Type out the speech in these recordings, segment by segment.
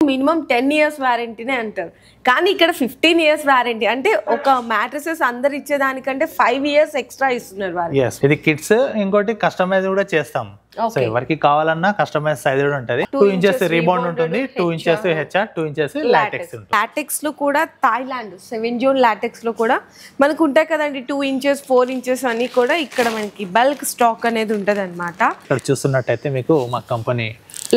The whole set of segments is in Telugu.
మినిమం 10 ఇయర్స్ వారంటీనే అంటారు, కానీ ఇక్కడ 15 ఇయర్స్ వారంటీ. అంటే ఒక మ్యాట్రెసెస్ అందరు ఇచ్చేదానికంటే 5 ఇయర్స్ ఎక్స్ట్రా ఇస్తున్నారు వాళ్ళు. ఇది కిడ్స్, ఇంకోటి కస్టమైజ్ కూడా చేస్తాం. సో ఎవరికి కావాలన్నా కస్టమైజ్ సైజ్ కూడా ఉంటుంది. 2 ఇంచెస్ రీబౌండ్ ఉంటుంది, 2 ఇంచెస్ హెచ్ఆర్, 2 ఇంచెస్ లాటెక్స్ ఉంటుంది. లాటెక్స్ లో కూడా థాయిలాండ్ 7 జోన్ లాటెక్స్ లో కూడా మనకు ఉంటాయి కదండి 2 ఇంచెస్ 4 ఇంచెస్ అని కూడా ఇక్కడ మనకి బల్క్ స్టాక్ అనేది ఉంటది అనమాట. ఇక్కడ చూస్తున్నట్టయితే మీకు మా company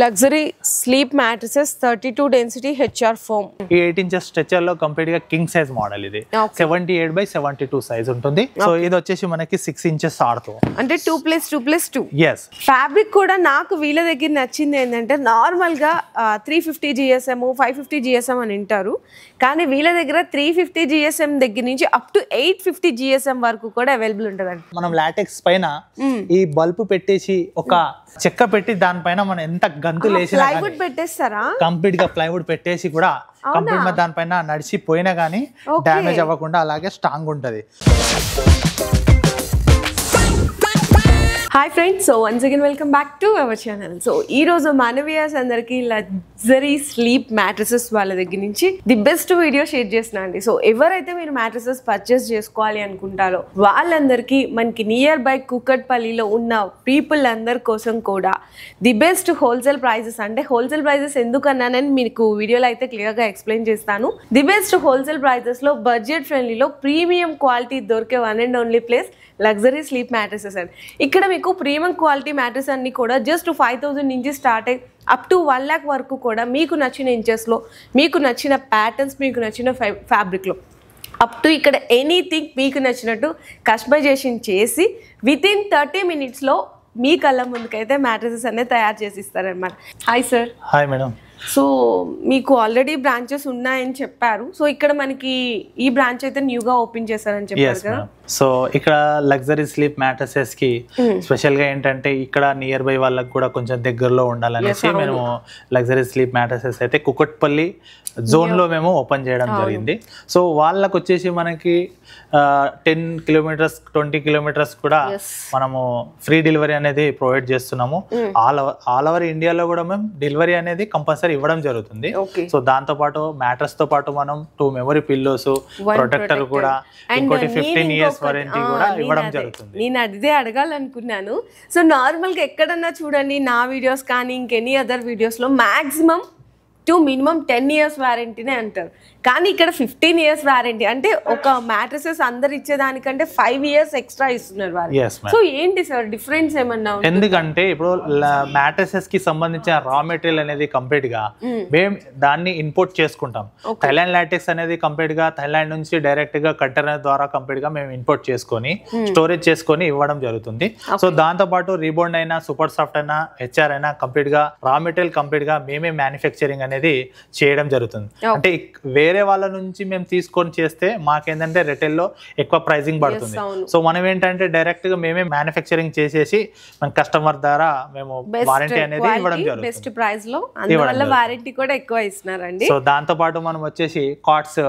luxury sleep mattresses 32 density HR foam. ఈ 8 ఇంచెస్ స్ట్రెచర్ లో కంప్లీట్ గా కింగ్ సైజ్ మోడల్. ఇది 78/72 సైజ్ ఉంటుంది. సో ఇది వచ్చేసి మనకి 6 ఇంచెస్ ఆడుతూ, అంటే 2+2+2. ఎస్. ఫ్యాబ్రిక్ కూడా నాకు వీళ్ళ దగ్గర నచ్చింది ఏంటంటే నార్మల్ గా 350 GSM 550 GSM అని వింటారు, కానీ వీళ్ళ దగ్గర 350 GSM దగ్గర నుంచి అప్ టు 850 GSM వరకు కూడా అవైలబుల్ ఉంటదండి. మనం లాటెక్స్ పైన ఈ బల్బ్ పెట్టేసి ఒక చెక్క పెట్టి దానిపైన మనం ఎంత గంతులు వేసినా ప్లైవుడ్ పెట్టేస్తారా? కంప్లీట్ గా ప్లైవుడ్ పెట్టేసి కూడా కంప్లీట్ గా దానిపైన నడిచిపోయినా గానీ డ్యామేజ్ అవ్వకుండా అలాగే స్ట్రాంగ్ ఉంటది. Hi friends, so once again welcome back to our channel. So ఈ రోజు మానవీయాస్ అందరికి లగ్జరీ స్లీప్ మ్యాట్రెసెస్ వాళ్ళ దగ్గర నుంచి ది బెస్ట్ వీడియో షేర్ చేస్తున్నా అండి. సో ఎవరైతే మీరు మ్యాట్రెసెస్ పర్చేస్ చేసుకోవాలి అనుకుంటారో వాళ్ళందరికీ మనకి నియర్ బై కూకట్పల్లిలో ఉన్న పీపుల్ అందరి కోసం కూడా ది బెస్ట్ హోల్సేల్ ప్రైజెస్, అంటే హోల్సేల్ ప్రైజెస్ ఎందుకన్నానని మీకు వీడియోలో అయితే క్లియర్గా ఎక్స్ప్లెయిన్ చేస్తాను. ది బెస్ట్ హోల్సేల్ ప్రైజెస్ లో బడ్జెట్ ఫ్రెండ్లీలో ప్రీమియం క్వాలిటీ దొరికే one and only place luxury sleep mattresses అండి. ఇక్కడ మీకు ప్రీమియం క్వాలిటీ మ్యాట్రెస్ అన్ని కూడా జస్ట్ 5,000 నుంచి స్టార్ట్ అయ్యి అప్ టు 1 lakh వరకు కూడా మీకు నచ్చిన ఇంచెస్లో, మీకు నచ్చిన ప్యాటర్న్స్, మీకు నచ్చిన ఫ్యాబ్రిక్లో అప్ టు ఇక్కడ ఎనీథింగ్ మీకు నచ్చినట్టు కస్టమైజేషన్ చేసి వితిన్ 30 minutesలో మీ కళ్ళ ముందుకైతే మ్యాట్రెసెస్ అనేది తయారు చేసి ఇస్తారనమాట. Hi sir. Hi madam. So మీకు ఆల్రెడీ బ్రాంచెస్ ఉన్నాయని చెప్పారు, సో ఇక్కడ మనకి ఈ బ్రాంచ్ అయితే న్యూగా ఓపెన్ చేశారని చెప్పారు కదా. సో ఇక్కడ లగ్జరీ స్లీప్ మ్యాట్రెసెస్ కి స్పెషల్ గా ఏంటంటే ఇక్కడ నియర్ బై వాళ్ళకి కూడా కొంచెం దగ్గరలో ఉండాలనేసి మేము లగ్జరీ స్లీప్ మ్యాట్రెసెస్ అయితే కుకట్పల్లి జోన్ లో మేము ఓపెన్ చేయడం జరిగింది. సో వాళ్ళకి వచ్చేసి మనకి 10 kilometers 20 kilometers కూడా మనము ఫ్రీ డెలివరీ అనేది ప్రొవైడ్ చేస్తున్నాము. ఆల్ ఓవర్ ఇండియాలో కూడా మేము డెలివరీ అనేది కంపల్సరీ ఇవ్వడం జరుగుతుంది. సో దాంతో పాటు మ్యాట్రెస్ తో పాటు మనం 2 మెమరీ పిల్లోస్, ప్రొటెక్టర్ కూడా, ఇంకోటి 15 years వారంటీ కూడా ఇవ్వడం జరుగుతుంది. నేను అదే అడగాలనుకున్నాను. సో నార్మల్ గా ఎక్కడన్నా చూడండి నా వీడియోస్ కానీ ఇంకెనీ అదర్ వీడియోస్ లో మాక్సిమం మినిమం 10 ఇయర్స్ వారంటీనే అంటారు, కానీ ఇక్కడ 15 ఇయర్స్ వారంటీ. అంటే ఒక మ్యాట్రెసెస్ అందరు ఇచ్చేదానికంటే 5 ఇయర్స్ ఎక్స్ట్రా ఇస్తున్నారు వాళ్ళు. సో ఏంటి సార్ డిఫరెన్స్ ఏమన్నా? ఎందుకంటే ఇప్పుడు మ్యాట్రెసెస్ కి సంబంధించిన రా మెటీరియల్ అనేది కంప్లీట్ గా మేము దాన్ని ఇంపోర్ట్ చేసుకుంటాం. థైలాండ్ లాటెక్స్ అనేది కంప్లీట్ గా థైలాండ్ నుంచి డైరెక్ట్ గా కంటైనర్ ద్వారా కంప్లీట్ గా మేము ఇంపోర్ట్ చేసుకొని స్టోరేజ్ చేసుకొని ఇవ్వడం జరుగుతుంది. సో దాంతో పాటు రీబౌండ్ అయినా, సూపర్ సాఫ్ట్ అయినా, హెచ్ఆర్ అయినా కంప్లీట్ గా రా మెటీరియల్ కంప్లీట్ గా మేమే మ్యానుఫ్యాక్చరింగ్ అనేది చేయడం జరుగుతుంది. అంటే వేరే వాళ్ళ నుంచి మేము తీసుకొని చేస్తే మాకేంటంటే రిటైల్ లో ఎక్కువ ప్రైసింగ్ పడుతుంది. సో మనం ఏంటంటే డైరెక్ట్ గా మేమే మ్యానుఫ్యాక్చరింగ్ చేసేసి మన కస్టమర్ ద్వారా మేము వారంటీ అనేది ఇవ్వడం జరుగుతుంది. బెస్ట్ ప్రైస్ లో, అందువల్ల వారంటీ కూడా ఎక్కువ ఇస్తున్నారండి. సో దాంతో పాటు మనం వచ్చేసి కార్డ్స్,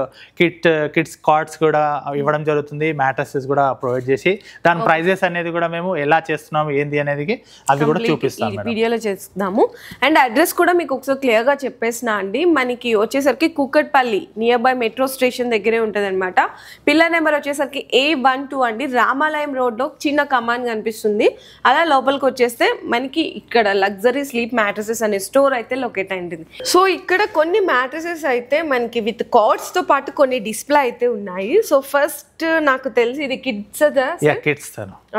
కిడ్స్ కార్డ్స్ కూడా ఇవ్వడం జరుగుతుంది. మ్యాట్రెసెస్ కూడా ప్రొవైడ్ చేసి దాని ప్రైజెస్ అనేది కూడా మేము ఎలా చేస్తున్నాము ఏంది అనేది అవి కూడా చూపిస్తాం వీడియోలో చేస్తున్నాము. అండ్ అడ్రస్ కూడా మీకు ఒకసారి క్లియర్ గా చెప్పేసిన అండి. మనకి వచ్చేసరికి Kukatpally near by metro station దగ్గరే ఉంటుంది అనమాట. పిల్లర్ నెంబర్ వచ్చేసరికి A12 అండి. రామాలయం రోడ్ లో చిన్న కమాన్ కనిపిస్తుంది. అలా లోపలికి వచ్చేస్తే మనకి ఇక్కడ లగ్జరీ స్లీప్ మ్యాట్రెసెస్ అనే స్టోర్ అయితే లొకేట్ అయింది. సో ఇక్కడ కొన్ని మ్యాట్రెసెస్ అయితే మనకి విత్ కార్డ్స్ తో పాటు కొన్ని డిస్ప్లే అయితే ఉన్నాయి. సో ఫస్ట్ నాకు తెలిసి ఇది కిడ్స్.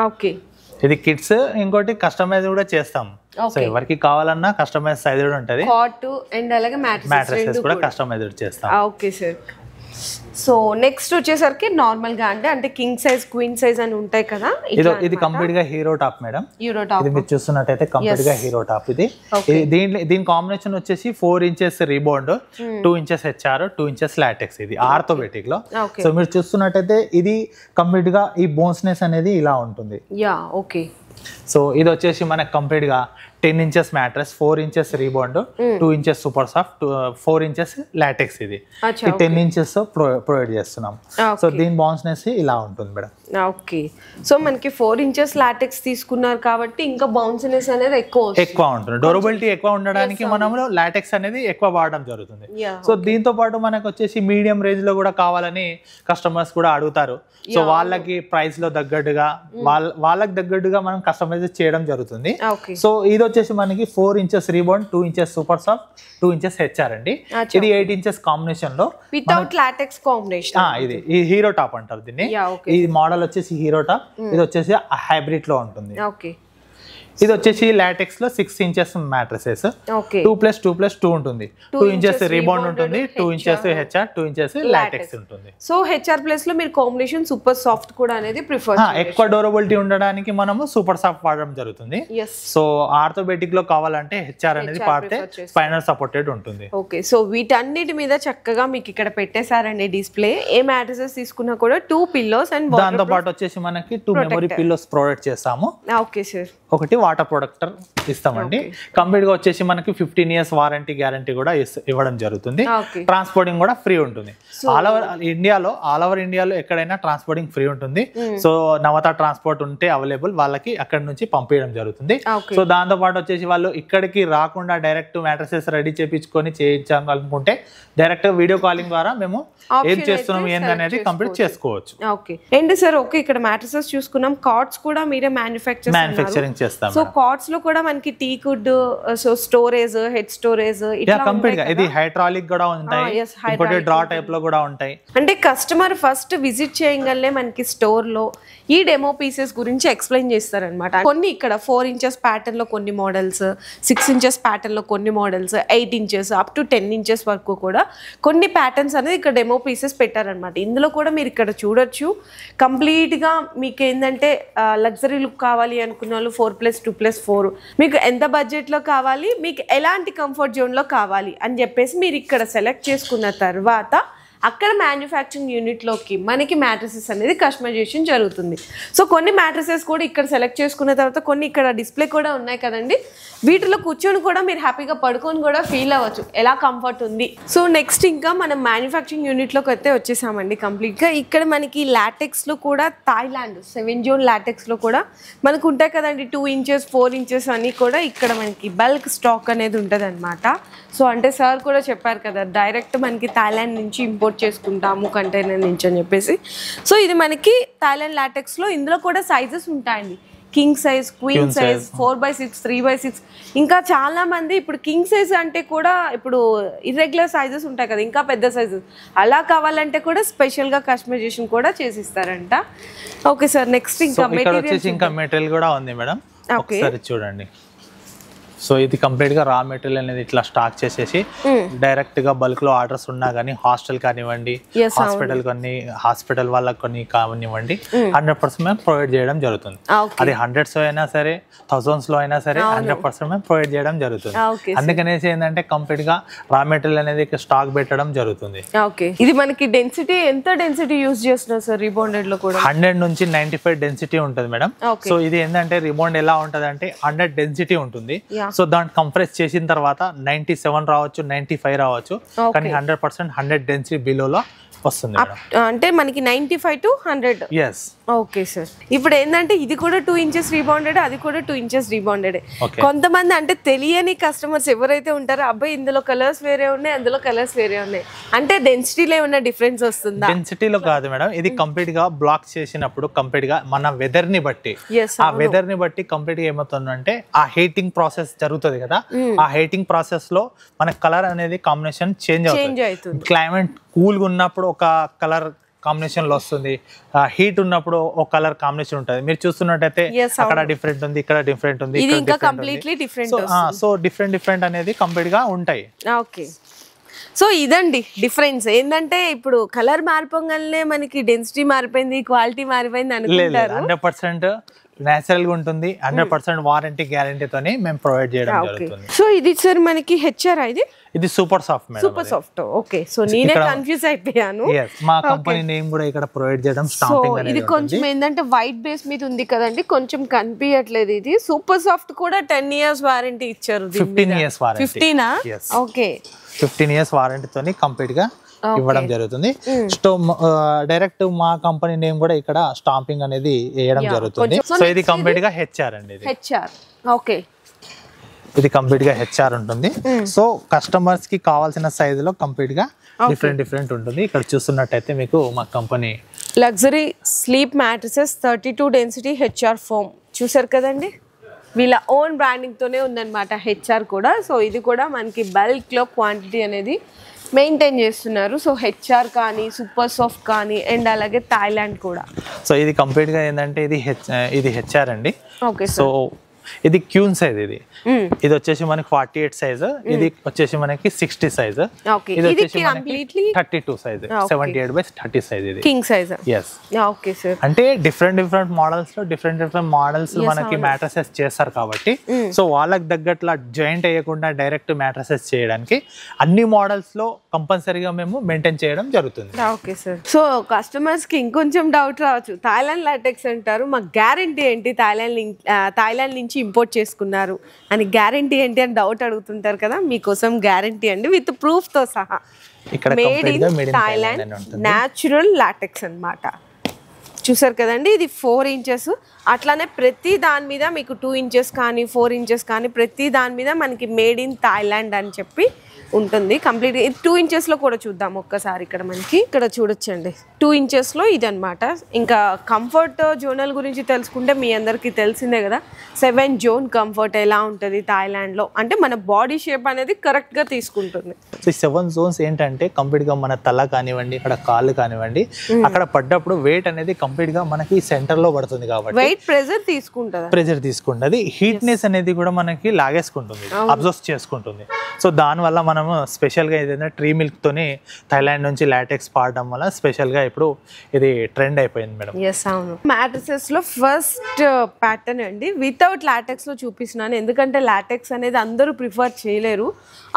ఓకే, ఇది కిడ్స్, ఇంకోటి కస్టమైజ్ కూడా చేస్తాం. సో ఎవరికి కావాలన్నా కస్టమైజ్ సైజ్ కూడా ఉంటది. కాట్ అండ్ అలాగే మ్యాట్రెసెస్ కూడా కస్టమైజ్ చేస్తాం. Okay sir. సో నెక్స్ట్ వచ్చేసరికి నార్మల్ గా అంటే కింగ్ సైజ్, క్వీన్ సైజ్ అని ఉంటాయి కదా. ఇది కంప్లీట్ గా హీరో టాప్ మేడం. ఇది మీరు చూస్తున్నట్టయితే కంప్లీట్ గా హీరో టాప్. దీని కాంబినేషన్ వచ్చేసి 4 inches rebound, 2 inches HR, 2 inches LaTeX. ఇది ఆర్థోపెటిక్ లో. సో మీరు చూస్తున్నట్టయితే ఇది కంప్లీట్ గా ఈ బోన్స్నెస్ అనేది ఇలా ఉంటుంది. ఓకే. సో ఇది వచ్చేసి మనకు కంప్లీట్ గా 10 inches mattress, 4 inches రీబాండ్, 2 inches super soft, 4 inches LaTeX. ఇది 10 inches ప్రొవైడ్ చేస్తున్నాం. సో దీని బౌన్స్నెస్ ఇలా ఉంటుంది మేడం. ఓకే, సో మనకి 4 inches లాటెక్స్ తీసుకున్నారు కాబట్టి ఇంకా బౌన్స్నెస్ అనేది ఎక్కువ ఉంటుంది. డ్యూరబిలిటీ ఎక్కువ ఉండడానికి మనము లాటెక్స్ అనేది ఎక్కువ వాడడం జరుగుతుంది. సో దీంతో పాటు మనకు వచ్చేసి మీడియం రేంజ్ లో కూడా కావాలని కస్టమర్స్ కూడా అడుగుతారు. సో వాళ్ళకి ప్రైస్ లో తగ్గట్టుగా వాళ్ళకి తగ్గట్టుగా మనం కస్టమైజ్ చేయడం జరుగుతుంది. సో ఇది వచ్చేసి మనకి 4 inches రీబాండ్, 2 inches super soft, 2 inches HR అండి. ఇది 8 inches కాంబినేషన్ లో వితౌట్ లాటెక్స్ కాంబినేషన్. ఇది హీరో టాప్ అంటారు దీన్ని. ఈ మోడల్ వచ్చేసి హీరో టాప్, ఇది వచ్చేసి హైబ్రిడ్ లో ఉంటుంది. ఇది వచ్చేసి లాటెక్స్ లో 6 inches మ్యాట్రెసెస్, 2+2+2 ఉంటుంది. 2 inches రీబాండ్ ఉంటుంది, 2 inches హెచ్ఆర్, 2 inches లాటెక్స్ ఉంటుంది. సో హెచ్ఆర్ ప్లస్ లో మీరు కాంబినేషన్ సూపర్ సాఫ్ట్ కూడా అనేది ప్రిఫర్ ఎక్కువ డ్యూరబిలిటీ ఉండడానికి మనము సూపర్ సాఫ్ట్ వాడడం జరుగుతుంది. సో ఆర్థోబెటిక్ లో కావాలంటే హెచ్ఆర్ అనేది వాడితే స్పైనల్ సపోర్టెడ్ ఉంటుంది. ఓకే, సో వీటన్నిటి మీద చక్కగా మీకు ఇక్కడ పెట్టేశారండి డిస్ప్లే. ఏ మ్యాట్రెసెస్ తీసుకున్నా కూడా 2 pillows అండ్ దాంతో పాటు వచ్చేసి మనకి 2 మెమరీ పిల్లోస్ ప్రొవైడ్ చేస్తాము. Okay sir. ఒకటి వాటర్ ప్రొటెక్టర్ ఇస్తామండి. కంప్లీట్ గా వచ్చేసి మనకి 15 years వారంటీ గ్యారంటీ కూడా ఇవ్వడం జరుగుతుంది. ట్రాన్స్పోర్టింగ్ కూడా ఫ్రీ ఉంటుంది. ఆల్ ఓవర్ ఇండియాలో ఎక్కడైనా ట్రాన్స్పోర్టింగ్ ఫ్రీ ఉంటుంది. సో నవత ట్రాన్స్పోర్ట్ ఉంటే అవైలబుల్, వాళ్ళకి అక్కడ నుంచి పంపించడం జరుగుతుంది. సో దాంతో పాటు వచ్చేసి వాళ్ళు ఇక్కడికి రాకుండా డైరెక్ట్ మ్యాట్రసెస్ రెడీ చేయించుకొని చేయించాలనుకుంటే డైరెక్ట్ వీడియో కాలింగ్ ద్వారా మేము ఏం చేస్తున్నాం ఏందనేది కంప్లీట్ చేసుకోవచ్చు. ఓకే అండ్ సార్, ఓకే ఇక్కడ మ్యాట్రసెస్ చూసుకున్నాం, కార్డ్స్ కూడా మీరే మ్యానుఫ్యాక్చరింగ్ చేస్తాం. సో కార్డ్స్ లో కూడా మనకి tea could, so storage, head storage ఇట్లా కంప్లీట్ గా ఇది హైడ్రాలిక్ కూడా ఉంటాయి, ఇంపోర్టెడ్ డ్రా టైప్ లో కూడా ఉంటాయి. అంటే కస్టమర్ ఫస్ట్ విజిట్ చేయగలనే మనకి స్టోర్ లో ఈ డెమో పీసెస్ గురించి ఎక్స్ప్లెయిన్ చేస్తారనమాట. కొన్ని ఇక్కడ 4 inches ప్యాటర్న్ లో కొన్ని మోడల్స్, 6 inches ప్యాటర్న్ లో కొన్ని models, 8 inches up to 10 inches వరకు కూడా కొన్ని ప్యాటర్న్స్ అనేది ఇక్కడ డెమో పీసెస్ పెట్టారనమాట. ఇందులో కూడా మీరు ఇక్కడ చూడొచ్చు కంప్లీట్ గా మీకు ఏంటంటే లగ్జరీ లుక్ కావాలి అనుకున్న వాళ్ళు 4+2+4 మీకు ఎంత బడ్జెట్ లో కావాలి, మీకు ఎలాంటి కంఫర్ట్ జోన్ లో కావాలి అని చెప్పేసి మీరు ఇక్కడ సెలెక్ట్ చేసుకున్న తర్వాత అక్కడ మ్యానుఫ్యాక్చరింగ్ యూనిట్లోకి మనకి మ్యాట్రసెస్ అనేది కస్టమైజేషన్ జరుగుతుంది. సో కొన్ని మ్యాట్రసెస్ కూడా ఇక్కడ సెలెక్ట్ చేసుకున్న తర్వాత కొన్ని ఇక్కడ డిస్ప్లే కూడా ఉన్నాయి కదండి, వీటిలో కూర్చొని కూడా మీరు హ్యాపీగా పడుకొని కూడా ఫీల్ అవ్వచ్చు ఎలా కంఫర్ట్ ఉంది. సో నెక్స్ట్ ఇంకా మనం మ్యానుఫ్యాక్చరింగ్ యూనిట్లోకి అయితే వచ్చేసామండి కంప్లీట్గా. ఇక్కడ మనకి లాటెక్స్లో కూడా థాయిలాండ్ 7 zone లాటెక్స్లో కూడా మనకు ఉంటాయి కదండి 2 inches 4 inches అని కూడా ఇక్కడ మనకి బల్క్ స్టాక్ అనేది ఉంటుంది అనమాట. సో అంటే సార్ కూడా చెప్పారు కదా డైరెక్ట్ మనకి థాయిలాండ్ నుంచి ఇంపోర్ట్ చేసుకుంటాము కంటైనర్ నుంచి అని చెప్పేసి. సో ఇది మనకి థాయిలాండ్ లాటెక్స్లో ఇందులో కూడా సైజెస్ ఉంటాయండి, king size, queen size, 4x6, 3x6, ఇంకా చాలా మంది ఇప్పుడు కింగ్ సైజ్ అంటే కూడా ఇప్పుడు ఇర్రెగ్యులర్ సైజెస్ ఉంటాయి కదా, ఇంకా పెద్ద సైజెస్ అలా కావాలంటే కూడా స్పెషల్ గా కస్టమైజేషన్ కూడా చేసిస్తారంట. ఓకే సార్, నెక్స్ట్ ఇంకా మెటీరియల్ కూడా ఉంది మేడం, ఒకసారి చూడండి. సో ఇది కంప్లీట్ గా రా మెటీరియల్ అనేది ఇట్లా స్టాక్ చేసేసి డైరెక్ట్ గా బల్క్ లో ఆర్డర్స్ ఉన్నా కానీ హాస్టల్ కానివ్వండి, హాస్పిటల్ వాళ్ళకి కొన్ని కానివ్వండి 100% మేము ప్రొవైడ్ చేయడం జరుగుతుంది. అది 100s అయినా సరే 1000s లో అయినా సరే 100% మేము ప్రొవైడ్ చేయడం జరుగుతుంది. అందుకనేసి ఏంటంటే కంప్లీట్ గా రా మెటీరియల్ అనేది స్టాక్ పెట్టడం జరుగుతుంది. ఇది మనకి డెన్సిటీ ఎంత డెన్సిటీ యూజ్ చేస్తున్నారు సార్ రిబాండెడ్ లో కూడా? 100 నుంచి 95 డెన్సిటీ ఉంటుంది మేడం. సో ఇది ఏంటంటే రిబాండ్ ఎలా ఉంటది అంటే 100 డెన్సిటీ ఉంటుంది. సో దాన్ని కంప్రెస్ చేసిన తర్వాత 97 రావచ్చు, 95 రావచ్చు, కానీ 100% 100 డెన్సిటీ బిలోలో వస్తుంది. అంటే మనకి 95 to 100. ఓకే సార్, ఇప్పుడు ఏంటంటే ఇది కూడా 2 inches రీబౌండెడ్, అది కూడా 2 inches రీబౌండెడ్. కొంతమంది అంటే తెలియని కస్టమర్స్ ఎవరైతే ఉంటారో అబ్బాయి ఇందులో కలర్స్ వేరే ఉన్నాయి, అందులో కలర్స్ వేరే ఉన్నాయి అంటే డెన్సిటీలో ఏమైనా డిఫరెన్స్ వస్తుందా? డెన్సిటీలో కాదు మేడం, ఇది కంప్లీట్ గా బ్లాక్ చేసినప్పుడు కంప్లీట్ గా మన వెదర్ ని బట్టి కంప్లీట్ గా ఏమవుతుందంటే ఆ హీటింగ్ ప్రాసెస్ జరుగుతుంది కదా, ఆ హీటింగ్ ప్రాసెస్ లో మన కలర్ అనేది కాంబినేషన్ చేంజ్ అవుతుంది. క్లైమేట్ కూల్ గా ఉన్నప్పుడు ఒక కలర్ కాంబినేషన్ లో వస్తుంది, హీట్ ఉన్నప్పుడు ఒక కలర్ కాంబినేషన్ ఉంటుంది. మీరు చూస్తున్నట్టయితే అక్కడ డిఫరెంట్ ఉంది, ఇక్కడ డిఫరెంట్ ఉంది, సో డిఫరెంట్ అనేది కంప్లీట్ గా ఉంటాయి. ఓకే, సో ఇదండి డిఫరెన్స్. ఏంటంటే ఇప్పుడు కలర్ మారిపోగానే మనకి డెన్సిటీ మారిపోయింది, క్వాలిటీ మారిపోయింది అనుకుంటారు. 100% నేచురల్ గా ఉంటుంది 100% వారంటీ గ్యారంటీతోని మేము ప్రొవైడ్ చేయడం జరుగుతుంది. సో ఇది సార్ మనకి హెచ్ఆర్ ఇది super soft madam. Super soft. Okay, so నేనే కన్ఫ్యూజ్ అయిపోయాను. మా కంపెనీ నేమ్ కూడా ఇక్కడ ప్రొవైడ్ చేయడం స్టాంపింగ్ అనేది. ఇది కొంచెం ఏంటంటే వైట్ బేస్ మీద ఉంది కదండి, కొంచెం కనిపించట్లేదు. ఇది సూపర్ సాఫ్ట్ కూడా 10 years వారంటీ ఇచ్చారు. 15 years వారంటీ. 15ఆ? ఓకే, 15 years వారంటీతోని కంప్లీట్ గా ఇవ్వడం జరుగుతుంది. సో డైరెక్ట్ మా కంపెనీ నేమ్ కూడా ఇక్కడ స్టాంపింగ్ అనేది వేయడం జరుగుతుంది. సో ఇది కంప్లీట్ గా హెచ్ఆర్ అండి. ఇది హెచ్ఆర్. ఓకే, ఇది కంప్లీట్ గా హెచ్ఆర్ ఉంటుంది. సో కస్టమర్స్ కి కావాల్సిన సైజ్ లో కంప్లీట్ గా డిఫరెంట్ ఉంటుంది. ఇక్కడ చూస్తున్నట్టయితే మీకు మా company luxury sleep mattresses 32 density HR foam చూసారు కదండి. వీళ్ళ ఓన్ బ్రాండింగ్ తోనే ఉందన్నమాట హెచ్ఆర్ కూడా. సో ఇది కూడా మనకి బల్క్ లో క్వాంటిటీ అనేది మెయింటైన్ చేస్తున్నారు. సో హెచ్ఆర్ కానీ సూపర్ సాఫ్ట్ కానీ అండ్ అలాగే థాయిలాండ్ కూడా. సో ఇది కంప్లీట్ గా ఏంటంటే ఇది హెచ్ఆర్ అండి. ఓకే, సో ఇది క్యూన్ సైజ్. ఇది వచ్చేసి మనకి 48 సైజ్, ఇది వచ్చేసి మనకి 60 సైజ్, ఇది వచ్చేసి మనకి 32 సైజ్, 78/30 సైజ్. ఇది king size. yes. Okay sir. అంటే డిఫరెంట్ మోడల్స్ లో డిఫరెంట్ మోడల్స్ మనకి మ్యాట్రసెస్ చేస్తారు కాబట్టి సో వాళ్ళకి తగ్గట్లా జాయింట్ అయ్యకుండా డైరెక్ట్ మ్యాట్రసెస్ చేయడానికి అన్ని మోడల్స్ లో కంపల్సరీగా మేము మెయింటైన్ చేయడం జరుగుతుంది. Okay sir. సో కస్టమర్స్ కి ఇంకొంచెం డౌట్ రావచ్చు, థాయిలాండ్ లాటెక్స్ అంటారు, మాకు గ్యారంటీ ఏంటి? థాయిలాండ్ నుంచి ఇంపోర్ట్ చేసుకున్నారు అని గ్యారంటీ ఏంటి అని డౌట్ అడుగుతుంటారు కదా. మీకోసం గ్యారంటీ అండి విత్ ప్రూఫ్ తో సహా. ఇక్కడ made in Thailand natural LaTeX అన్నమాట. చూసారు కదండి, ఇది 4 inches. అట్లానే ప్రతి దాని మీద మీకు 2 inches కానీ 4 inches కానీ ప్రతి దాని మీద మనకి మేడ్ ఇన్ థాయిలాండ్ అని చెప్పి ఉంటుంది కంప్లీట్. 2 inches లో కూడా చూద్దాం ఒక్కసారి. ఇక్కడ మనకి ఇక్కడ చూడొచ్చండి 2 inches లో ఇది అనమాట. ఇంకా కంఫర్ట్ జోనల్ గురించి తెలుసుకుంటే మీ అందరికీ తెలిసిందే కదా, 7 zone కంఫర్ట్ ఎలా ఉంటుంది థాయిలాండ్ లో అంటే మన బాడీ షేప్ అనేది కరెక్ట్ గా తీసుకుంటుంది. 7 zones ఏంటంటే కంప్లీట్ గా మన తల కానివ్వండి, ఇక్కడ కాళ్ళు కానివ్వండి, అక్కడ పడ్డప్పుడు వెయిట్ అనేది కంప్లీట్ గా మనకి సెంటర్ లో పడుతుంది కాబట్టి వెయిట్ ప్రెజర్ తీసుకుంటుంది. హీట్నెస్ అనేది కూడా మనకి లాగేసుకుంటుంది, అబ్జర్వ్ చేసుకుంటుంది. సో దాని వల్ల మనము స్పెషల్ గా ఏదైనా ట్రీ మిల్క్ తోని థాయిలాండ్ నుంచి లాటెక్స్ పాడడం వల్ల స్పెషల్ గా ఇప్పుడు ఇది ట్రెండ్ అయిపోయింది మేడం. ఎస్, అవును. మ్యాట్రసెస్ లో ఫస్ట్ ప్యాటర్న్ అండి వితౌట్ లాటెక్స్ లో చూపిస్తున్నాను, ఎందుకంటే లాటెక్స్ అనేది అందరూ ప్రిఫర్ చేయలేరు.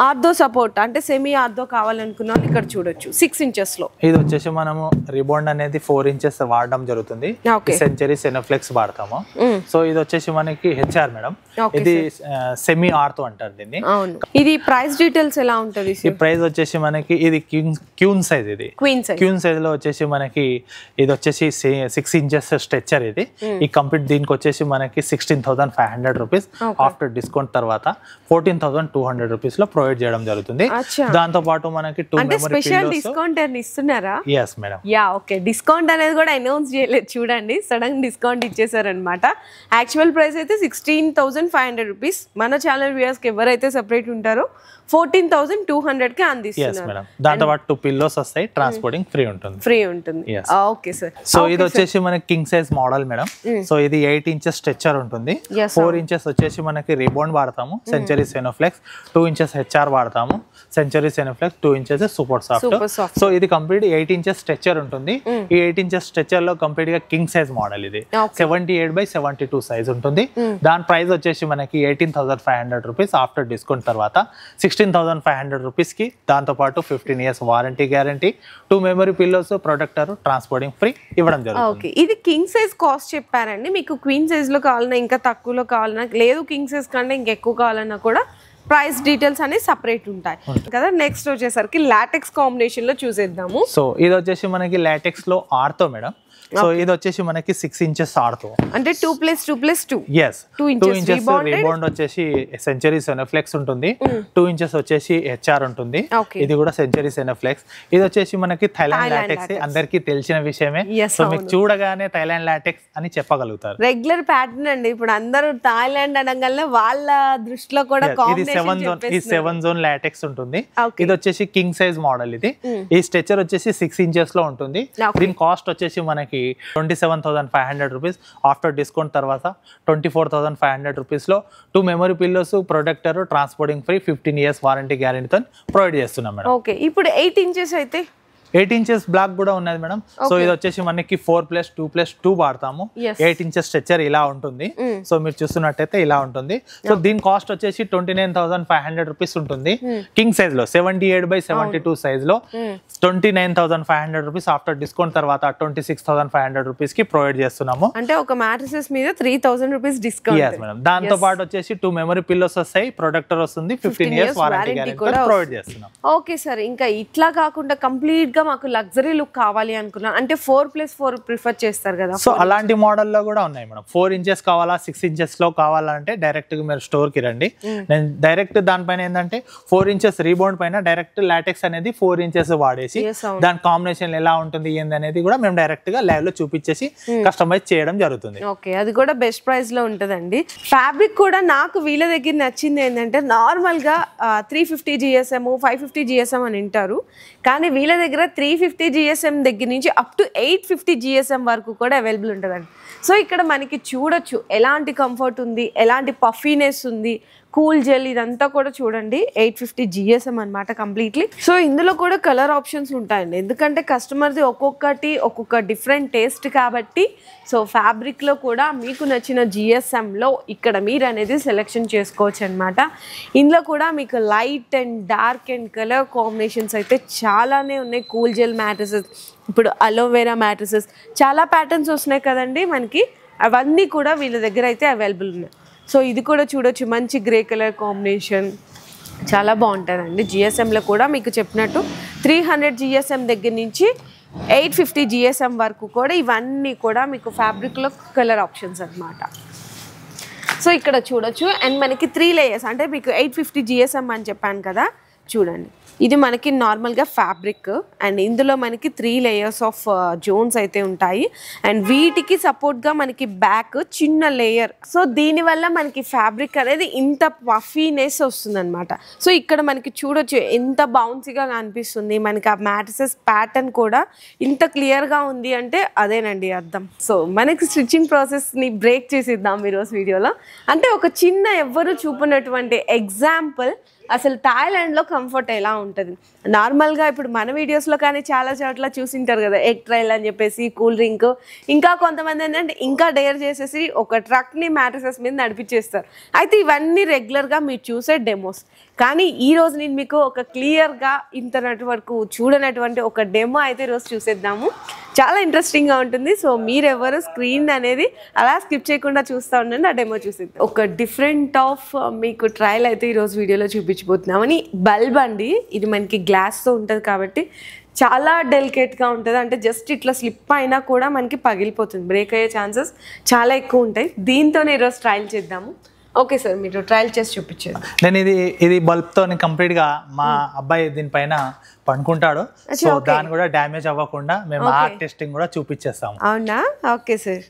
ఆర్థో సపోర్ట్ అంటే సెమీ ఆర్థో కావాలనుకున్నాను. ఇక్కడ చూడొచ్చు 6 inches లో. ఇది వచ్చేసి మనము రిబాండ్ అనేది 4 inches వాడడం జరుగుతుంది. సెంచరీ సెనోఫ్లెక్స్ వాడతాము. సో ఇది వచ్చేసి మనకి హెచ్ఆర్ మేడం. ఇది సెమీ ఆర్థో అంటారు దీన్ని. ఇది ప్రైస్ డీటెయిల్స్ ఎలా ఉంటది? ఈ ప్రైస్ వచ్చేసి మనకి ఇది క్యూన్ సైజ్. ఇది క్యూన్ సైజ్ లో వచ్చేసి మనకి ఇది వచ్చేసి 6 inches స్ట్రెచర్. ఇది ఈ కంప్లీట్ దీనికి వచ్చేసి మనకి 16,500 రూపీస్ ఆఫ్టర్ డిస్కౌంట్ తర్వాత 14,200 రూపీస్ లో ప్రొవైడ్ చేయడం జరుగుతుంది. దాంతో పాటు మనకి 2 మెమరీ స్పెషల్ డిస్కౌంట్ అని ఇస్తున్నారా? yes madam. Yeah, okay. Discount అనేది కూడా అనౌన్స్ చేయలేదు చూడండి, సడన్ డిస్కౌంట్ ఇచ్చేసారనమాట. యాక్చువల్ ప్రైస్ అయితే 16,500 రూపీస్. మన ఛానల్ వ్యూయర్స్ కి ఎవరైతే సెపరేట్ ఉంటారో 14,200 కి అందిస్తున్నారు. దాంతో పాటు 2 పిల్లోస్ వస్తాయి, ట్రాన్స్పోర్టింగ్ ఫ్రీ ఉంటుంది. Okay sir. సో ఇది వచ్చేసి మనకి king size model madam. So ఇది 8 inches స్ట్రెచర్ ఉంటుంది. 4 inches వచ్చేసి మనకి రిబాండ్ వాడతాము, సెంచరీ సెనోఫ్లెక్స్. 2 inches హెచ్ఆర్ వాడతాము, Century Cenoflex. 2 inches super soft. So ఇది కంప్లీట్ 8 inches స్ట్రెచర్ ఉంటుంది. ఈ 8 inches స్ట్రెచర్ లో కంప్లీట్ గా కింగ్ సైజ్ మోడల్. ఇది 78/72 సైజ్ ఉంటుంది. దాని ప్రైస్ వచ్చేసి మనకి 18,500 రూపీస్ ఆఫ్టర్ డిస్కౌంట్ తర్వాత 16,500 రూపీస్ కి. దాంతో పాటు 15 years warranty guarantee, 2 memory pillows, protector, transporting free ఇవ్వడం జరుగుతుంది. ఇది కింగ్ సైజ్ కాస్ట్ చెప్పారండి. మీకు క్వీన్ సైజ్ లో కావాలన్నా, ఇంకా తక్కువలో కావాలన్నా, లేదు కింగ్ సైజ్ కంటే ఇంకెక్కువ కావాలన్నా కూడా ప్రైస్ డీటెయిల్స్ అనేది సపరేట్ ఉంటాయి కదా. నెక్స్ట్ వచ్చేసరికి లాటెక్స్ కాంబినేషన్ లో చూసేద్దాము. సో ఇది వచ్చేసి మనకి లాటెక్స్ లో ఆర్థో మేడం. సో ఇది వచ్చేసి మనకి 6 inches ఆర్థో అంటే 2+2+2. yes 2 inches రిబాండ్ వచ్చేసి సెంచరీ సెనోఫ్లెక్స్ ఉంటుంది. 2 inches వచ్చేసి హెచ్ఆర్ ఉంటుంది. ఇది కూడా సెంచరీ సెనోఫ్లెక్స్. ఇది వచ్చేసి మనకి థాయిలాండ్ లాటెక్స్ అందరికీ తెలిసిన విషయమే. సో మీకు చూడగానే థాయిలాండ్ లాటెక్స్ అని చెప్పగలుగుతారు. రెగ్యులర్ ప్యాటర్న్ అండి. ఇప్పుడు అందరూ థాయిలాండ్ అనగానే వాళ్ళ దృష్టిలో కూడా ఇది 7 zone లాటెక్స్ ఉంటుంది. ఇది వచ్చేసి కింగ్ సైజ్ మోడల్. ఇది ఈ స్ట్రెచర్ వచ్చేసి 6 inches లో ఉంటుంది. దీని కాస్ట్ వచ్చేసి మనకి 27,500 రూపీస్ ఆఫ్టర్ డిస్కౌంట్ తర్వాత 24,500 రూపీస్ లో 2 memory pillows, protector, transporting free, 15 years warranty గ్యారంటీతో ప్రొవైడ్ చేస్తున్నాం మేడం. ఓకే, ఇప్పుడు 8 inches అయితే 8 ఇంచెస్ బ్లాక్ కూడా ఉన్నది మేడం. సో ఇది వచ్చేసి మనకి 4+2+2 వాడతాము. 8 ఇంచెస్ స్ట్రెచర్ ఇలా ఉంటుంది. సో మీరు చూస్తున్నట్టయితే ఇలా ఉంటుంది. సో దీని కాస్ట్ వచ్చేసి 29,500 రూపీస్ ఉంటుంది. కింగ్ సైజ్ లో 78/72 సైజ్ లో 29,500 రూపీస్. ఆఫ్టర్ డిస్కౌంట్ తర్వాత 26,500 రూపీస్ కి ప్రొవైడ్ చేస్తున్నాము. అంటే ఒక మ్యాట్రెసెస్ మీద 3,000 రూపీస్ డిస్కౌంట్. మేడం దాంతో పాటు వచ్చేసి 2 మెమరీ పిల్లోస్ వస్తాయి, ప్రొటెక్టర్ వస్తుంది, 15 ఇయర్స్ వారంటీ ప్రొవైడ్ చేస్తున్నాం. ఓకే సార్, ఇంకా ఇట్లా కాకుండా కంప్లీట్ గా మాకు లగ్జరీ లుక్ కావాలి అనుకున్నా అంటే 4+4 ప్రిఫర్ చేస్తారు కదా, సో అలాంటి మోడల్లో కూడా ఉన్నాయి మేడం. 4 ఇంచెస్ కావాలా, 6 ఇంచెస్ లో కావాలంటే డైరెక్ట్ గా మీరు స్టోర్ కి రండి. నేను డైరెక్ట్ దానిపైన ఏంటంటే 4 ఇంచెస్ రీబౌండ్ పైన డైరెక్ట్ లాటెక్స్ అనేది 4 ఇంచెస్ వాడేసి దాని కాంబినేషన్ ఎలా ఉంటుంది ఏంది అనేది కూడా మేము డైరెక్ట్ గా లైవ్ లో చూపించేసి కస్టమైజ్ చేయడం జరుగుతుంది. ఓకే, అది కూడా బెస్ట్ ప్రైస్ లో ఉంటదండి. ఫ్యాబ్రిక్ కూడా నాకు వీళ్ళ దగ్గర నచ్చింది ఏంటంటే నార్మల్ గా 350 GSM 550 GSM అని వింటారు, కానీ వీళ్ళ దగ్గర 350 GSM దగ్గర నుంచి అప్ టు 850 GSM వరకు కూడా అవైలబుల్ ఉంటుందండి. సో ఇక్కడ మనకి చూడొచ్చు ఎలాంటి కంఫర్ట్ ఉంది, ఎలాంటి పఫీనెస్ ఉంది, కూల్ జెల్ ఇదంతా కూడా చూడండి 850 GSM అనమాట కంప్లీట్లీ. సో ఇందులో కూడా కలర్ ఆప్షన్స్ ఉంటాయండి, ఎందుకంటే కస్టమర్ది ఒక్కొక్క డిఫరెంట్ టేస్ట్ కాబట్టి. సో ఫ్యాబ్రిక్లో కూడా మీకు నచ్చిన GSMలో ఇక్కడ మీరు అనేది సెలెక్షన్ చేసుకోవచ్చు అనమాట. ఇందులో కూడా మీకు light and dark and colour combinations అయితే చాలానే ఉన్నాయి. కూల్ జెల్ మ్యాట్రెసెస్, ఇప్పుడు అలోవెరా మ్యాట్రెసెస్, చాలా ప్యాటర్న్స్ వస్తున్నాయి కదండి మనకి, అవన్నీ కూడా వీళ్ళ దగ్గర అయితే అవైలబుల్ ఉన్నాయి. సో ఇది కూడా చూడొచ్చు, మంచి గ్రే కలర్ కాంబినేషన్ చాలా బాగుంటుందండి. GSMలో కూడా మీకు చెప్పినట్టు 300 GSM దగ్గర నుంచి 850 GSM వరకు కూడా ఇవన్నీ కూడా మీకు ఫ్యాబ్రిక్లో కలర్ ఆప్షన్స్ అనమాట. సో ఇక్కడ చూడొచ్చు. అండ్ మనకి 3 లేయర్స్, అంటే మీకు 850 GSM అని చెప్పాను కదా, చూడండి ఇది మనకి నార్మల్గా ఫ్యాబ్రిక్ అండ్ ఇందులో మనకి 3 లేయర్స్ ఆఫ్ జోన్స్ అయితే ఉంటాయి. అండ్ వీటికి సపోర్ట్గా మనకి బ్యాక్ చిన్న లేయర్. సో దీనివల్ల మనకి ఫ్యాబ్రిక్ అనేది ఇంత పఫీనెస్ వస్తుంది అనమాట. సో ఇక్కడ మనకి చూడొచ్చు ఎంత బౌన్సీగా అనిపిస్తుంది మనకి. ఆ మ్యాట్రెసెస్ ప్యాటర్న్ కూడా ఇంత క్లియర్గా ఉంది అంటే అదేనండి అర్థం. సో మనకి స్టిచ్చింగ్ ప్రాసెస్ని బ్రేక్ చేసిద్దాం ఈరోజు వీడియోలో. అంటే ఒక చిన్న ఎవ్వరు చూపినటువంటి ఎగ్జాంపుల్ అసలు థాయిలాండ్లో కంఫర్ట్ ఎలా ఉంటుంది. నార్మల్గా ఇప్పుడు మన వీడియోస్లో కానీ చాలా చోట్ల చూసింటారు కదా, ఎగ్ ట్రైల్ అని చెప్పేసి, కూల్ డ్రింక్, ఇంకా కొంతమంది ఏంటంటే ఇంకా డేర్ చేసేసి ఒక ట్రక్ని మ్యాట్రెసెస్ మీద నడిపించేస్తారు. అయితే ఇవన్నీ రెగ్యులర్గా మీరు చూసే డెమోస్, కానీ ఈరోజు నేను మీకు ఒక క్లియర్గా ఇంతనటి వరకు చూడనటువంటి ఒక డెమో అయితే ఈరోజు చూసేద్దాము. చాలా ఇంట్రెస్టింగ్గా ఉంటుంది. సో మీరెవరు స్క్రీన్ అనేది అలా స్కిప్ చేయకుండా చూస్తూ ఉండండి, ఆ డెమో చూసేద్దాం. ఒక డిఫరెంట్ ఆఫ్ మీకు ట్రయల్ అయితే ఈరోజు వీడియోలో చూపించబోతున్నామని. బల్బ్ అండి, ఇది మనకి గ్లాస్తో ఉంటుంది కాబట్టి చాలా డెలికేట్గా ఉంటుంది. అంటే జస్ట్ ఇట్లా స్లిప్ అయినా కూడా మనకి పగిలిపోతుంది, బ్రేక్ అయ్యే ఛాన్సెస్ చాలా ఎక్కువ ఉంటాయి. దీంతోనే ఈరోజు ట్రయల్ చేద్దాము. ఓకే సార్, మీరు ట్రయల్ చేసి చూపించారు. నేను ఇది బల్బ్తో కంప్లీట్ గా మా అబ్బాయి దీనిపైన పనుకుంటాడు. సో దాన్ని కూడా డ్యామేజ్ అవ్వకుండా మేము ఆ టెస్టింగ్ కూడా చూపించేస్తాము. అవునా? Okay sir.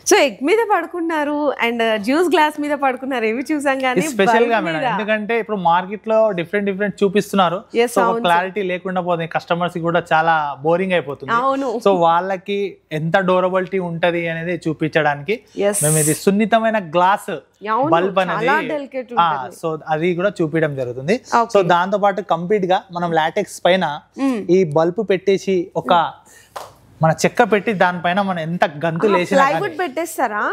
సో ఎగ్ మీద పడుకున్నారు అండ్ జ్యూస్ గ్లాస్ మీద పడుకున్నారు, ఏవి చూసాం కానీ స్పెషల్ గా మేడం, ఎందుకంటే ఇప్పుడు మార్కెట్ లో డిఫరెంట్ చూపిస్తున్నారు. సో క్లారిటీ లేకుండా పోతుంది, కస్టమర్స్ కూడా చాలా బోరింగ్ అయిపోతుంది. సో వాళ్ళకి ఎంత డ్యూరబిలిటీ ఉంటది అనేది చూపించడానికి మేము ఇది సున్నితమైన గ్లాస్ బల్బ్ అనేది సో అది కూడా చూపించడం జరుగుతుంది. సో దాంతో పాటు కంప్లీట్ గా మనం లాటెక్స్ పైన ఈ బల్బ్ పెట్టేసి ఒక మన చెక్క పెట్టి దానిపైన మనం ఎంత గంతులు వేసినా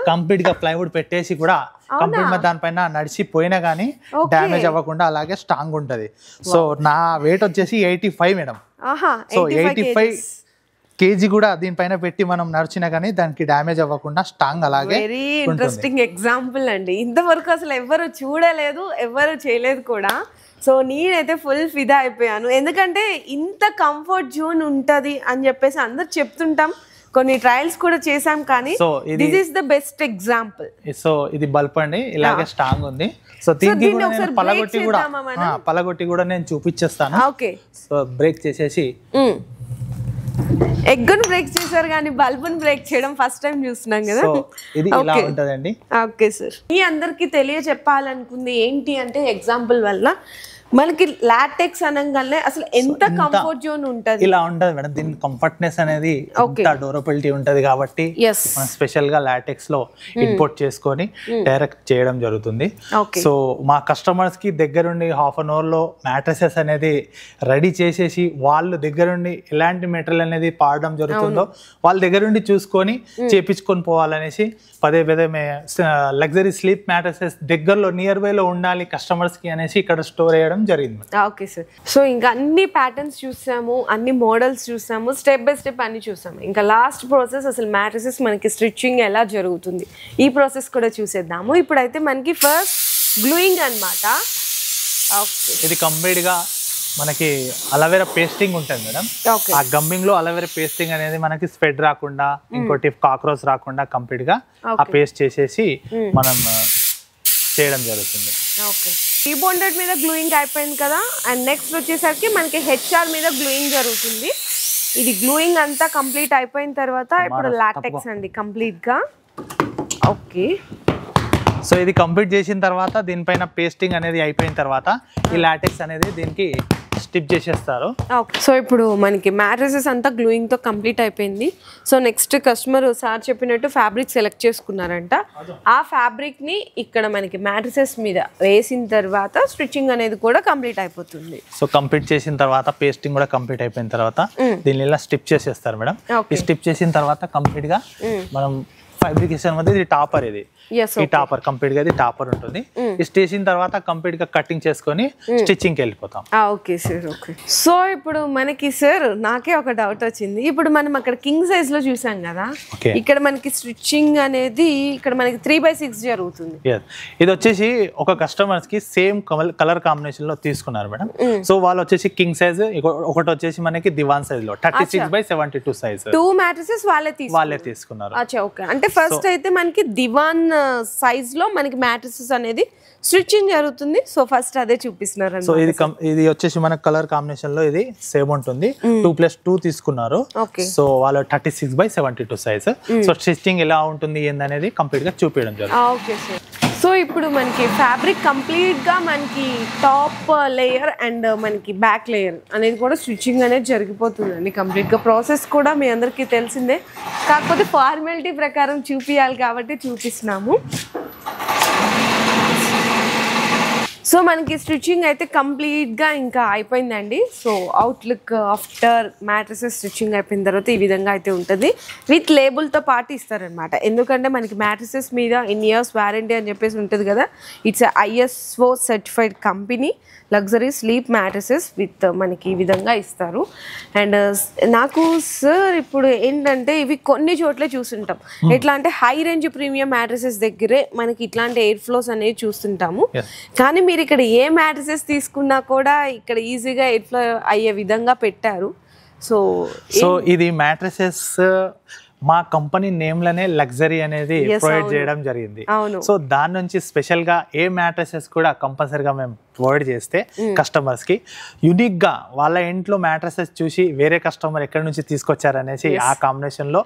కంప్లీట్ గా ప్లైవుడ్ పెట్టేసి కూడా కంప్లీట్ గా దానిపైన నడిచిపోయినా గానీ డ్యామేజ్ అవ్వకుండా అలాగే స్ట్రాంగ్ ఉంటది. సో నా వెయిట్ వచ్చేసి 85 మేడం. సో 85 kg కూడా దీనిపైన పెట్టి మనం నడిచినా కానీ దానికి డ్యామేజ్ అవ్వకుండా స్ట్రాంగ్ అలాగే. వెరీ ఇంట్రెస్టింగ్ ఎగ్జాంపుల్ అండి, ఇంతవరకు అసలు ఎవరు చూడలేదు, ఎవరు చేయలేదు కూడా. సో నేనైతే ఫుల్ ఫిదా అయిపోయాను, ఎందుకంటే ఇంత కంఫర్ట్ జోన్ ఉంటుంది అని చెప్పేసి అందరు చెప్తుంటాం, కొన్ని ట్రయల్స్ కూడా చేసాం, కానీ this is the best example. So ఇది బల్బ్ అండి, ఇలాగే స్ట్రాంగ్ ఉంది. సో దీనికి పలగొట్టి కూడా నేను చూపించేస్తాను. ఓకే, సో బ్రేక్ చేసేసి ఎగ్గును బ్రేక్ చేశారు కానీ బల్బును బ్రేక్ చేయడం ఫస్ట్ టైం చూస్తున్నాం కదా. ఇది ఇలా ఉంటదండి. ఓకే సార్, మీ అందరికి తెలియ చెప్పాలనుకుంది ఏంటి అంటే ఎగ్జాంపుల్ వల్ల మనకి లాటెక్స్ అనగానే అసలు ఎంత కంఫర్ట్ జోన్ ఉంటది. ఇలా ఉంటది మేడం. దీని కంఫర్ట్నెస్ అనేది డ్యూరబిలిటీ ఉంటది కాబట్టి మనం స్పెషల్ గా లాటెక్స్ లో ఇంపోర్ట్ చేసుకొని డైరెక్ట్ చేయడం జరుగుతుంది. సో మా కస్టమర్స్ కి దగ్గరుండి హాఫ్ అన్ అవర్ లో మ్యాట్రసెస్ అనేది రెడీ చేసేసి వాళ్ళు దగ్గరుండి ఎలాంటి మెటీరియల్ అనేది పాడడం జరుగుతుందో వాళ్ళ దగ్గరుండి చూసుకొని చేపించుకొని పోవాలనేసి పదే పదే లగ్జరీ స్లీప్ మ్యాట్రసెస్ దగ్గరలో నియర్ బై లో ఉండాలి కస్టమర్స్ కి అనేసి ఇక్కడ స్టోర్ చేయడం జరిగింది. Okay sir. సో ఇంకా అన్ని ప్యాటర్న్స్ చూసాము, అన్ని మోడల్స్ చూసాము, స్టెప్ బై స్టెప్ అన్ని చూసాము. ఇంకా లాస్ట్ ప్రాసెస్ అసలు మ్యాట్రసెస్ మనకి స్టిచ్చింగ్ ఎలా జరుగుతుంది ఈ ప్రాసెస్ కూడా చూసేద్దాము. ఇప్పుడైతే మనకి ఫస్ట్ గ్లూయింగ్ అన్నమాట. ఇది కంప్లీట్ గా మనకి అలవేరా పేస్టింగ్ ఉంటుంది మేడం. ఆ గమ్మింగ్ లో అలవేరా పేస్టింగ్ అనేది మనకి స్ప్రెడ్ రాకుండా ఇంకోటి కాక్రోచ్ రాకుండా కంప్లీట్ గా ఆ పేస్ట్ చేసేసి మనం చేయడం జరుగుతుంది. ఓకే, రీబోండెడ్ మీద గ్లూయింగ్ అయిపోయింది కదా. అండ్ నెక్స్ట్ వచ్చేసరికి మనకి హెచ్ఆర్ మీద గ్లూయింగ్ జరుగుతుంది. ఇది గ్లూయింగ్ అంతా కంప్లీట్ అయిపోయిన తర్వాత ఇప్పుడు లాటెక్స్ అండి కంప్లీట్ గా. ఓకే, సో ఇది కంప్లీట్ చేసిన తర్వాత దీనిపైన పేస్టింగ్ అనేది అయిపోయిన తర్వాత ఈ లాటెక్స్ అనేది దీనికి స్టిప్ చేసేస్తారు. ఓకే, సో ఇప్పుడు మనకి మ్యాట్రసెస్ అంతా గ్లూయింగ్ తో కంప్లీట్ అయిపోయింది. సో నెక్స్ట్ కస్టమర్ సార్ చెప్పినట్టు ఫ్యాబ్రిక్ సెలెక్ట్ చేసుకున్నారంట. ఆ ఫ్యాబ్రిక్ ని ఇక్కడ మనకి మ్యాట్రసెస్ మీద వేసిన తర్వాత స్టిచ్చింగ్ అనేది కూడా కంప్లీట్ అయిపోతుంది. సో కంప్లీట్ చేసిన తర్వాత పేస్టింగ్ కూడా కంప్లీట్ అయిపోయిన తర్వాత దీన్ని ఇలా స్టిప్ చేసేస్తారు మేడం. ఈ స్టిప్ చేసిన తర్వాత కంప్లీట్ గా మనం ఫ్యాబ్రికేషన్ మధ్య ఇది టాపర్, ఇది ఈ టాపర్ కంప్లీట్ గా ఇది టాపర్ ఉంటుంది. ఈ చేసిన తర్వాత కంప్లీట్ గా కటింగ్ చేసుకొని స్టిచ్చింగ్ కి వెళ్ళిపోతాం. Okay sir. ఓకే, సో ఇప్పుడు మనకి సార్ నాకే ఒక డౌట్ వచ్చింది. ఇప్పుడు మనం అక్కడ కింగ్ సైజ్ లో చూసాం కదా, ఇక్కడ మనకి స్టిచ్చింగ్ అనేది ఇక్కడ మనకి 3/6 జరుగుతుంది. ఇది వచ్చేసి ఒక కస్టమర్స్ కి సేమ్ కలర్ కాంబినేషన్ లో తీసుకున్నారు మేడం. సో వాళ్ళు వచ్చేసి కింగ్ సైజ్, ఒకటి వచ్చేసి మనకి దివాన్ సైజ్ లో 36/72 సైజ్. 2 మ్యాట్రసెస్ వాళ్ళే తీసుకున్నారు. ఓకే, అంటే ఫస్ట్ అయితే మనకి దివాన్ సైజ్ లో మనకి మ్యాట్రసెస్ అనేది స్టిచ్చింగ్ జరుగుతుంది. సో ఫస్ట్ అదే చూపిస్తున్నారు. సో ఇది వచ్చేసి మన కలర్ కాంబినేషన్ లో ఇది సేమ్ ఉంటుంది. 2+2 తీసుకున్నారు. సో వాళ్ళు 36/72 సైజ్. సో స్టిచ్చింగ్ ఎలా ఉంటుంది ఏందనేది కంప్లీట్ గా చూపించడం జరుగుతుంది. Okay sir. సో ఇప్పుడు మనకి ఫ్యాబ్రిక్ కంప్లీట్ గా మనకి టాప్ లేయర్ అండ్ మనకి బ్యాక్ లేయర్ అనేది కూడా స్టిచ్చింగ్ అనేది జరిగిపోతుందండి. కంప్లీట్ గా ప్రాసెస్ కూడా మీ అందరికీ తెలిసిందే, కాకపోతే ఫార్మాలిటీ ప్రకారం చూపించాలి కాబట్టి చూపిస్తున్నాము. సో మనకి స్టిచ్చింగ్ అయితే కంప్లీట్గా ఇంకా అయిపోయిందండి. So outlook after mattresses stitching అయిపోయిన తర్వాత ఈ విధంగా అయితే ఉంటుంది. విత్ లేబుల్తో పాటు ఇస్తారనమాట. ఎందుకంటే మనకి మ్యాట్రసెస్ మీద ఇన్ ఇయర్స్ వారంటీ అని చెప్పేసి ఉంటుంది కదా. It's ISO certified company luxury sleep mattresses with మనకి ఈ విధంగా ఇస్తారు. అండ్ నాకు సార్ ఇప్పుడు ఏంటంటే ఇవి కొన్ని చోట్ల చూస్తుంటాం, ఎట్లా అంటే హై రేంజ్ ప్రీమియం మ్యాట్రసెస్ దగ్గరే మనకి ఇట్లాంటి ఎయిర్ ఫ్లోస్ అనేవి చూస్తుంటాము. కానీ మీరు ఇక్కడ ఏ మ్యాట్రసెస్ తీసుకున్నా కూడా ఇక్కడ ఈజీగా ఎయిర్ ఫ్లో అయ్యే విధంగా పెట్టారు. సో ఇది మ్యాట్రసెస్ మా కంపెనీ నేమ్ లోనే లగ్జరీ అనేది ప్రొవైడ్ చేయడం జరిగింది. సో దాని నుంచి స్పెషల్ గా ఏ మ్యాట్రసెస్ కూడా కంపల్సరీగా మేము ప్రొవైడ్ చేస్తే కస్టమర్స్ కి యూనిక్ గా వాళ్ళ ఇంట్లో మ్యాట్రసెస్ చూసి వేరే కస్టమర్ ఎక్కడి నుంచి తీసుకొచ్చారనేసి ఆ కాంబినేషన్ లో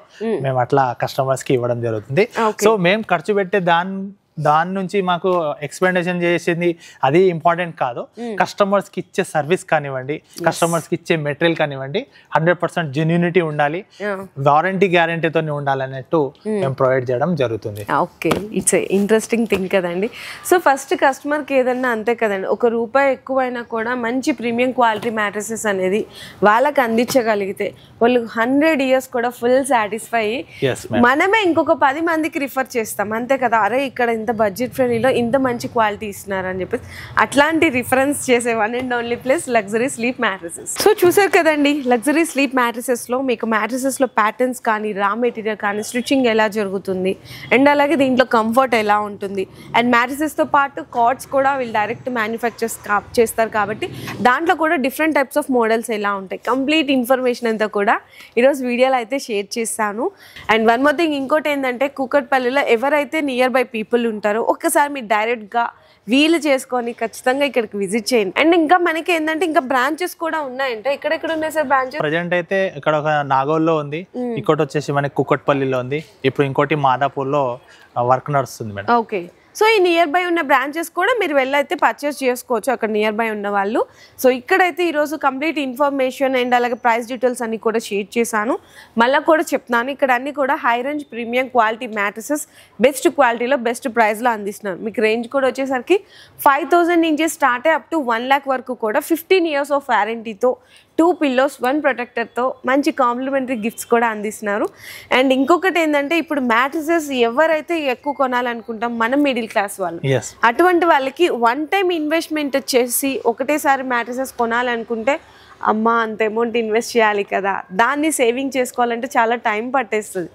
మేము అట్లా కస్టమర్స్ కి ఇవ్వడం జరుగుతుంది. సో మేము ఖర్చు పెట్టే దాని నుంచి మాకు ఎక్స్ప్లెనేషన్ చేసింది అది ఇంపార్టెంట్ కాదు. కస్టమర్స్ కి ఇచ్చే సర్వీస్ కానివ్వండి, కస్టమర్స్ కి ఇచ్చే మెటీరియల్ కానివ్వండి 100% జెన్యూనిటీ ఉండాలి, వారంటీ గ్యారంటీతో ఉండాలన్నట్టు మేము ప్రొవైడ్ చేయడం జరుగుతుంది. ఓకే, ఇట్స్ ఇంట్రెస్టింగ్ థింగ్ కదండి. సో ఫస్ట్ కస్టమర్ కి ఏదన్నా అంతే కదండి, ₹1 ఎక్కువైనా కూడా మంచి ప్రీమియం క్వాలిటీ మ్యాట్రసెస్ అనేది వాళ్ళకి అందించగలిగితే వాళ్ళు 100 years కూడా ఫుల్ సాటిస్ఫై, మనమే ఇంకొక 10 మందికి రిఫర్ చేస్తాం అంతే కదా. అరే ఇక్కడ ఇంత బడ్జెట్ ఫ్రెండ్లీలో ఇంత మంచి క్వాలిటీ ఇస్తున్నారని చెప్పేసి అట్లాంటి రిఫరెన్స్ చేసే one and only place luxury sleep mattresses. So చూసారు కదండి, లగ్జరీ స్లీప్ మ్యాట్రసెస్లో మీకు మ్యాట్రసెస్లో ప్యాటర్న్స్ కానీ, రా మెటీరియల్ కానీ, స్టిచ్చింగ్ ఎలా జరుగుతుంది, అండ్ అలాగే దీంట్లో కంఫర్ట్ ఎలా ఉంటుంది, అండ్ మ్యాట్రసెస్తో పాటు కార్డ్స్ కూడా వీళ్ళు డైరెక్ట్ మ్యానుఫ్యాక్చర్స్ చేస్తారు కాబట్టి దాంట్లో కూడా డిఫరెంట్ టైప్స్ ఆఫ్ మోడల్స్ ఎలా ఉంటాయి, కంప్లీట్ ఇన్ఫర్మేషన్ అంతా కూడా ఈరోజు వీడియోలో అయితే షేర్ చేస్తాను. అండ్ వన్ మోర్ థింగ్, ఇంకోటి ఏంటంటే కూకట్పల్లిలో ఎవరైతే నియర్ బై పీపుల్ ఉంటారో ఒక్కసారి మీరు డైరెక్ట్గా వీలు చేసుకొని ఖచ్చితంగా ఇక్కడికి విజిట్ చేయండి. అండ్ ఇంకా మనకి ఏంటంటే ఇంకా బ్రాంచెస్ కూడా ఉన్నాయంటే, ఎక్కడెక్కడ ఉన్నాయి సార్ బ్రాంచెస్? ప్రజెంట్ అయితే ఇక్కడ ఒక నాగోల్లో ఉంది, ఇంకోటి వచ్చేసి మనకి కూకట్పల్లిలో ఉంది, ఇప్పుడు ఇంకోటి మాదాపూర్లో వర్క్ నడుస్తుంది మేడం. ఓకే, సో ఈ నియర్ బై ఉన్న బ్రాంచెస్ కూడా మీరు వెళ్ళైతే పర్చేస్ చేసుకోవచ్చు అక్కడ నియర్ బై ఉన్న వాళ్ళు. సో ఇక్కడైతే ఈరోజు కంప్లీట్ ఇన్ఫర్మేషన్ అండ్ అలాగే ప్రైస్ డీటెయిల్స్ అన్ని కూడా షేర్ చేశాను. మళ్ళీ కూడా చెప్తున్నాను, ఇక్కడ అన్ని కూడా high range premium quality mattresses best క్వాలిటీలో బెస్ట్ ప్రైస్లో అందిస్తున్నాను. మీకు రేంజ్ కూడా వచ్చేసరికి 5,000 నుంచి స్టార్ట్ అప్ టు 1 lakh వరకు కూడా 15 years ఆఫ్ వారంటీతో 2 pillows 1 ప్రొటెక్టర్తో మంచి కాంప్లిమెంటరీ గిఫ్ట్స్ కూడా అందిస్తున్నారు. అండ్ ఇంకొకటి ఏంటంటే ఇప్పుడు మ్యాట్రసెస్ ఎవరైతే ఎక్కువ కొనాలనుకుంటాం మనం మిడిల్ క్లాస్ వాళ్ళు, అటువంటి వాళ్ళకి వన్ టైం ఇన్వెస్ట్మెంట్ చేసి ఒకటేసారి మ్యాట్రసెస్ కొనాలనుకుంటే అమ్మ అంత అమౌంట్ ఇన్వెస్ట్ చేయాలి కదా, దాన్ని సేవింగ్ చేసుకోవాలంటే చాలా టైం పట్టేస్తుంది.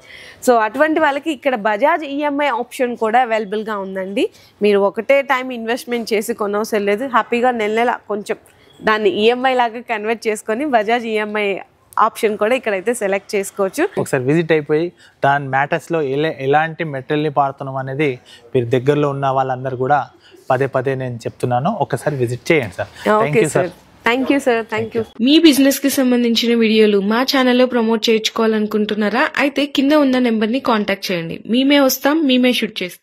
సో అటువంటి వాళ్ళకి ఇక్కడ బజాజ్ ఈఎంఐ ఆప్షన్ కూడా అవైలబుల్గా ఉందండి. మీరు ఒకటే టైం ఇన్వెస్ట్మెంట్ చేసి కొనవసరం లేదు, హ్యాపీగా నెల నెల కొంచెం దాన్ని ఈఎంఐ లాగా కన్వర్ట్ చేసుకొని బజాజ్ ఈఎంఐ ఆప్షన్ కూడా ఇక్కడైతే సెలెక్ట్ చేసుకోవచ్చు. ఒకసారి విజిట్ అయిపోయి దాని మ్యాటర్స్లో ఎలాంటి మెటీరియల్ని వాడుతున్నాం అనేది మీరు దగ్గరలో ఉన్న వాళ్ళందరూ కూడా పదే నేను చెప్తున్నాను, ఒకసారి విజిట్ చేయండి sir. Okay sir, thank you sir, thank you. Me business కి సంబంధించిన వీడియోలు మా ఛానల్లో ప్రమోట్ చేయించుకోవాలనుకుంటున్నారా? అయితే కింద ఉన్న నెంబర్ ని కాంటాక్ట్ చేయండి, మేమే వస్తాం, మేమే షూట్ చేస్తాం.